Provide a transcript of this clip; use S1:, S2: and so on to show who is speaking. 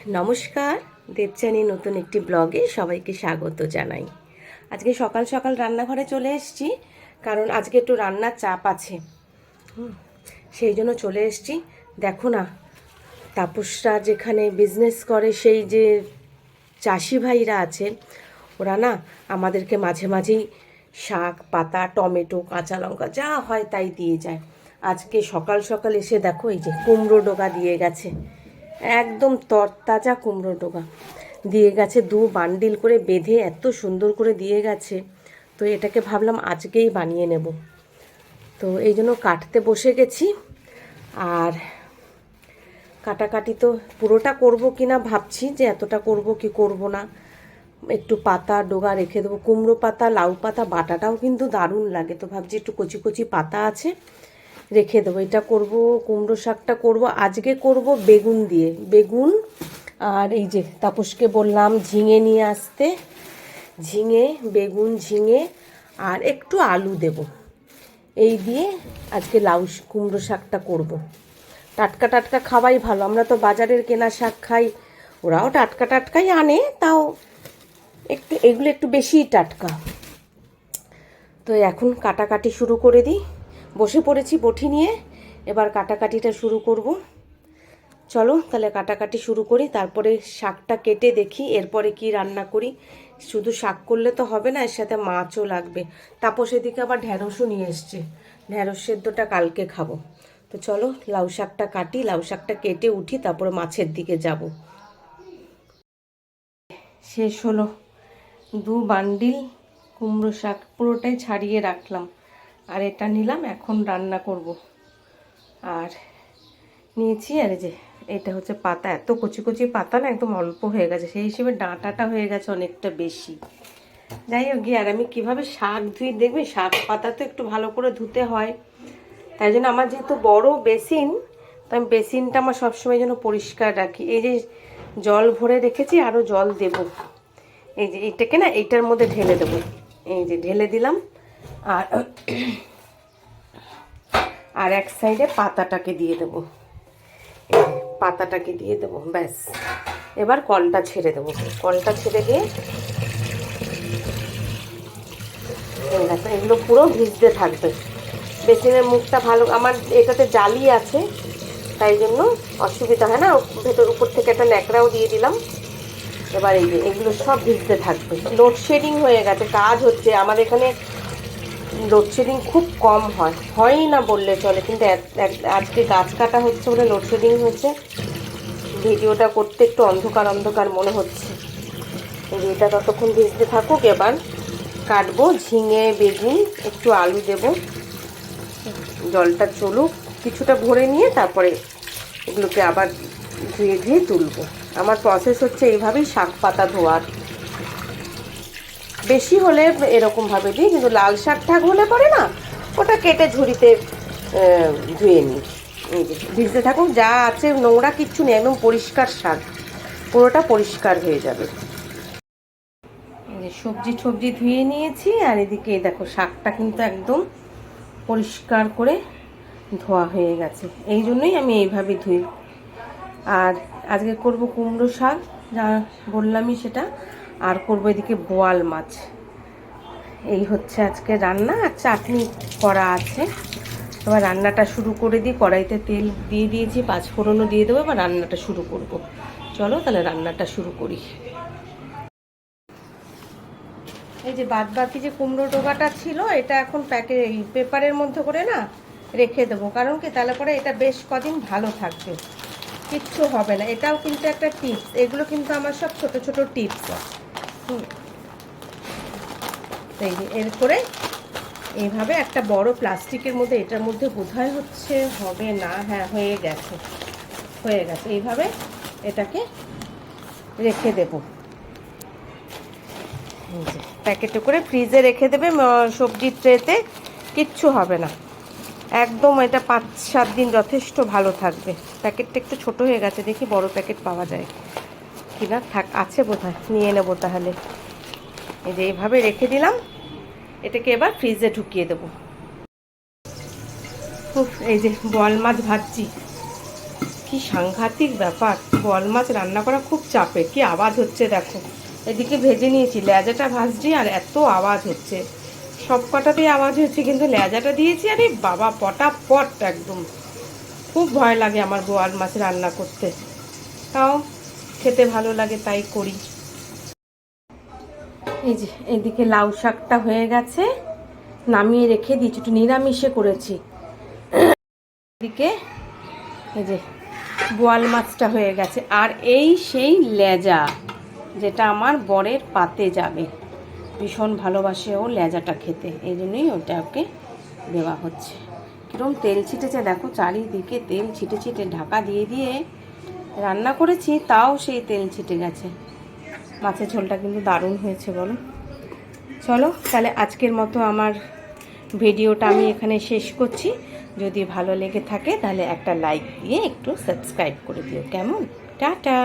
S1: নমস্কার, দেবযানী নতুন একটি ব্লগে সবাইকে স্বাগত জানাই। আজকে সকাল সকাল রান্নাঘরে চলে এসেছি, কারণ আজকে একটু রান্নার চাপ আছে। সেই জন্য চলে এসেছি। দেখো না, তাপসরা যেখানে বিজনেস করে, সেই যে চাষি ভাইরা আছে, ওরা না আমাদেরকে মাঝে মাঝেই শাক পাতা, টমেটো, কাঁচা লঙ্কা যা হয় তাই দিয়ে যায়। আজকে সকাল সকাল এসে দেখো এই যে কুমড়ো ডোকা দিয়ে গেছে, একদম তরতাজা কুমড়ো ডোকা দিয়ে গেছে, 2 বান্ডিল করে বেঁধে এত সুন্দর করে দিয়ে গেছে। তো এটাকে ভাবলাম আজকেই বানিয়ে নেব, তো এই জন্য কাটতে বসে গেছি। আর কাটাকাটি তো পুরোটা করব কি না ভাবছি, যে এতটা করব কি করব না। একটু পাতা ডোগা রেখে দেবো, কুমড়ো পাতা লাউ পাতা বাটাটাও কিন্তু দারুণ লাগে, তো ভাবছি একটু কচি কচি পাতা আছে রেখে দেবো। এটা করব, কুমড়ো শাকটা করব আজকে, করব বেগুন দিয়ে, বেগুন আর এই যে তাপসকে বললাম ঝিঙে নিয়ে আসতে, ঝিঙে, বেগুন, ঝিঙে আর একটু আলু দেব। এই দিয়ে আজকে লাউ কুমড়ো শাকটা করব। টাটকা টাটকা খাওয়াই ভালো, আমরা তো বাজারের কেনা শাক খাই, ওরাও টাটকা টাটকাই আনে, তাও একটু এগুলো একটু বেশিই টাটকা। তো এখন কাটাকাটি শুরু করে দিই, বসে পড়েছি বটি নিয়ে, এবার কাটাকাটিটা শুরু করব। চলো তাহলে কাটাকাটি শুরু করি, তারপরে শাকটা কেটে দেখি এরপরে কি রান্না করি। শুধু শাক করলে তো হবে না, এর সাথে মাছও লাগবে। তাপস এদিকে আবার ঢ্যাঁড়সও নিয়ে এসছে, ঢ্যাঁড়স সেদ্ধটা কালকে খাবো। তো চলো লাউ শাকটা কাটি, লাউ শাকটা কেটে উঠি, তারপরে মাছের দিকে যাব। শেষ হলো 2 বান্ডিল কুমড়ো শাক, পুরোটাই ছাড়িয়ে রাখলাম, আর এটা নিলাম, এখন রান্না করব। আর নিয়েছি, আর এই যে এটা হচ্ছে পাতা, এত কচি কচি পাতা না, একদম অল্প হয়ে গেছে, সেই হিসেবে ডাঁটাটা হয়ে গেছে অনেকটা বেশি। যাই হোক গিয়ে, আর আমি কীভাবে শাক ধুই দেখবে, শাক পাতা তো একটু ভালো করে ধুতে হয়, তাই জন্য আমার যেহেতু বড় বেসিন, তো আমি বেসিনটা আমার সবসময় যেন পরিষ্কার রাখি। এই যে জল ভরে রেখেছি, আরও জল দেব। এই যে এটাকে না এইটার মধ্যে ঢেলে দেবো, এই যে ঢেলে দিলাম। আর আর এক সাইডে পাতাটাকে দিয়ে দেবো, পাতাটাকে দিয়ে দেবো, ব্যাস। এবার কলটা ছেড়ে দেবো, কলটা ছেড়ে দিয়ে এগুলো পুরো ভিজতে থাকবে। বেসিনের মুখটা ভালো, আমার এটাতে জালি আছে, তাই জন্য অসুবিধা হয় না, ভেতর উপর থেকে একটা ন্যাকড়াও দিয়ে দিলাম। এবার এই যে এগুলো সব ভিজতে থাকবে। লোডশেডিং হয়ে গেছে, কাজ হচ্ছে আমার এখানে, লোডশেডিং খুব কম হয়ই না বললে চলে, কিন্তু আজকে গাছ কাটা হচ্ছে বলে লোডশেডিং হচ্ছে। ভিডিওটা করতে একটু অন্ধকার অন্ধকার মনে হচ্ছে। এটা ততক্ষণ ভিজতে থাকুক, এবার কাটবো ঝিঙে, বেগুন, একটু আলু দেব, জলটা চলুক, কিছুটা ভরে নিয়ে তারপরে এগুলোকে আবার ধুয়ে ধুয়ে তুলবো। আমার প্রসেস হচ্ছে এইভাবেই শাক পাতা ধোয়ার। বেশি হলে এরকমভাবে দিই, কিন্তু লাল শাক ঠাক হলে পরে না, ওটা কেটে ঝুড়িতে ধুয়ে নিই। এই যে ভিজতে থাকুক, যা আছে নোংরা কিচ্ছু নেই, একদম পরিষ্কার শাক, পুরোটা পরিষ্কার হয়ে যাবে। এই যে সবজি ধুয়ে নিয়েছি, আর এদিকে দেখো শাকটা কিন্তু একদম পরিষ্কার করে ধোয়া হয়ে গেছে, এই জন্যই আমি এইভাবে ধুই। আর আজকে করব কুমড়ো শাক, যা বললামই সেটা, আর করব এদিকে বোয়াল মাছ। এই হচ্ছে আজকে রান্না, আর চাটনি করা আছে। এবার রান্নাটা শুরু করে দিই, কড়াইতে তেল দিয়ে দিয়েছি, 5 ফোড়নও দিয়ে দেবো, এবার রান্নাটা শুরু করব। চলো তাহলে রান্নাটা শুরু করি। এই যে বাদ বাকি যে কুমড়ো ডোকাটা ছিল, এটা এখন এই পেপারের মধ্যে করে না রেখে দেবো, কারণ কি তাহলে পরে এটা বেশ কদিন ভালো থাকবে, কিচ্ছু হবে না। এটাও কিন্তু একটা টিপস, এগুলো কিন্তু আমার সব ছোট ছোট টিপস। এই যে এরপরে এইভাবে একটা বড় প্লাস্টিকের মধ্যে, এটার মধ্যে বোধহয় হচ্ছে হবে না, হ্যাঁ হয়ে গেছে, এইভাবে এটাকে রেখে দেব। প্যাকেটে করে ফ্রিজে রেখে দেবে, সবজির ট্রেতে, কিচ্ছু হবে না একদম। এটা 5-7 দিন যথেষ্ট ভালো থাকবে। প্যাকেটটা একটু ছোট হয়ে গেছে, দেখি বড় প্যাকেট পাওয়া যায় কিনা, আছে বোধহয়, নিয়ে নেবো তাহলে। এই যে এইভাবে রেখে দিলাম, এটাকে এবার ফ্রিজে ঢুকিয়ে দেবো। এই যে বোয়াল মাছ ভাজছি, কি সাংঘাতিক ব্যাপার, বোয়াল মাছ রান্না করা খুব চাপের। কি আওয়াজ হচ্ছে দেখো, এদিকে ভেজে নিয়েছি, লেজাটা ভাজছি আর এত আওয়াজ হচ্ছে। সব কটাতেই আওয়াজ হচ্ছে, কিন্তু লেজাটা দিয়েছি আরে বাবা পটাপট একদম। খুব ভয় লাগে আমার বোয়াল মাছ রান্না করতে, তাও খেতে ভালো লাগে তাই করি। এই যে এদিকে লাউ শাকটা হয়ে গেছে, নামিয়ে রেখে দিয়েছি, একটু নিরামিষে করেছি। এদিকে এই যে বোয়াল মাছটা হয়ে গেছে, আর এই সেই লেজা যেটা আমার বরের পাতে যাবে, ভীষণ ভালোবাসে ও লেজাটা খেতে, এই জন্যই ওটা ওকে দেওয়া হচ্ছে। কীরকম তেল ছিটেছে দেখো, চারিদিকে তেল ছিটে ছিটে ঢাকা দিয়ে দিয়ে রান্না করেছি, তাও সেই তেল ছিটে গেছে। মাছের ঝোলটা কিন্তু দারুণ হয়েছে বলো। চলো তাহলে আজকের মতো আমার ভিডিওটা আমি এখানে শেষ করছি। যদি ভালো লেগে থাকে তাহলে একটা লাইক দিয়ে একটু সাবস্ক্রাইব করে দিও, কেমন? টাটা।